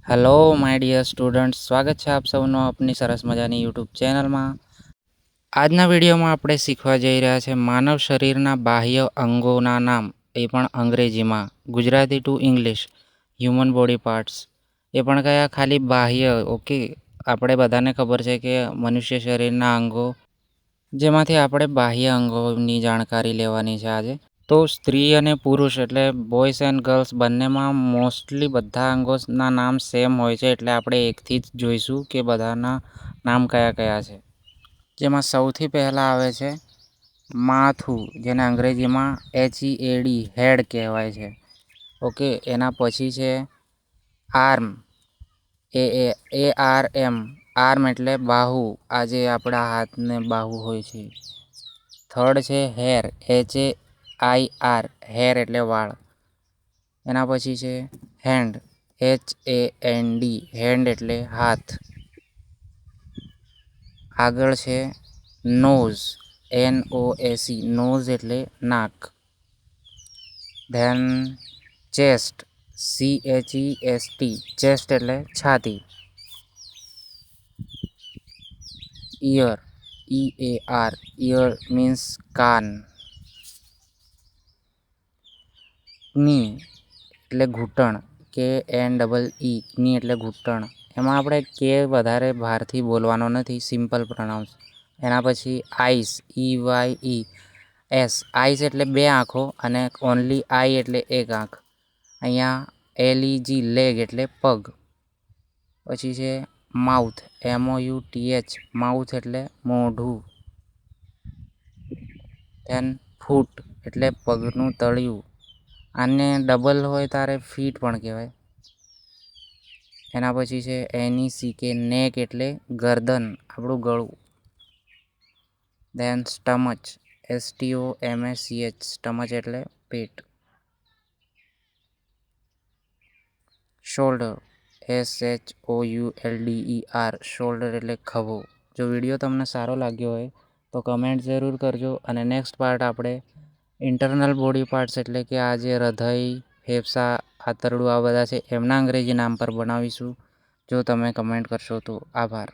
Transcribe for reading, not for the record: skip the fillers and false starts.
Hello my dear students, સ્વાગત છે આપ સૌનો આપની સરસ મજાની યુટ્યુબ ચેનલમાં. આજના વિડીયોમાં આપણે શીખવા જઈ રહ્યા છે માનવ શરીરના બાહ્ય અંગોના નામ, એ પણ અંગ્રેજીમાં. Gujarati to English. Human body parts એ પણ કયા? ખાલી બાહ્ય. ઓકે, આપણે બધાને ખબર છે કે મનુષ્ય શરીરના અંગો, જેમાંથી આપણે બાહ્ય અંગોની જાણકારી લેવાની છે આજે. તો સ્ત્રી અને પુરુષ એટલે બોયઝ એન્ડ ગર્લ્સ બંનેમાં મોસ્ટલી બધા અંગોના નામ સેમ હોય છે, એટલે આપણે એકથી જ જોઈશું કે બધાના નામ કયા કયા છે. જેમાં સૌથી પહેલાં આવે છે માથું, જેને અંગ્રેજીમાં HEAD હેડ કહેવાય છે. ઓકે, એના પછી છે આર્મ, ARM આર્મ એટલે બાહુ, આજે આપણા હાથને બાહુ હોય છે. થર્ડ છે હેર, HAIR હેર એટલે વાળ. એના પછી છે હેન્ડ, HAND હેન્ડ એટલે હાથ. આગળ છે નોઝ, NOSE નોઝ એટલે નાક. ધેન ચેસ્ટ, CHEST ચેસ્ટ એટલે છાતી. ઇયર, EAR ઇયર મીન્સ કાન. ની એટલે ઘૂંટણ, KNEE ની એટલે ઘૂંટણ. એમાં આપણે કે વધારે બહારથી બોલવાનો નથી, સિમ્પલ પ્રોનાઉન્સ. એના પછી આઈસ, EYES આઈસ એટલે બે આંખો અને ઓનલી આઈ એટલે એક આંખ. અહીંયા LEG લેગ એટલે પગ. પછી છે માઉથ, MOUTH માઉથ એટલે મોઢું. ધેન ફૂટ એટલે પગનું તળિયું. આને ડબલ હોય ત્યારે ફીટ પણ કહેવાય. એના પછી છે NECK નેક એટલે ગરદન, આપણું ગળું. ધેન સ્ટમચ, STOMACH સ્ટમચ એટલે પેટ. શોલ્ડર, SHOULDER શોલ્ડર એટલે ખભો. જો વિડીયો તમને સારો લાગ્યો હોય તો કમેન્ટ જરૂર કરજો. અને નેક્સ્ટ પાર્ટ આપણે ઇન્ટરનલ બોડી પાર્ટ્સ એટલે કે આ જે હૃદય, ફેફસાં, આંતરડું આ બધા છે એમના અંગ્રેજી નામ પર બનાવીશું. જો તમે કમેન્ટ કરશો તો. આભાર.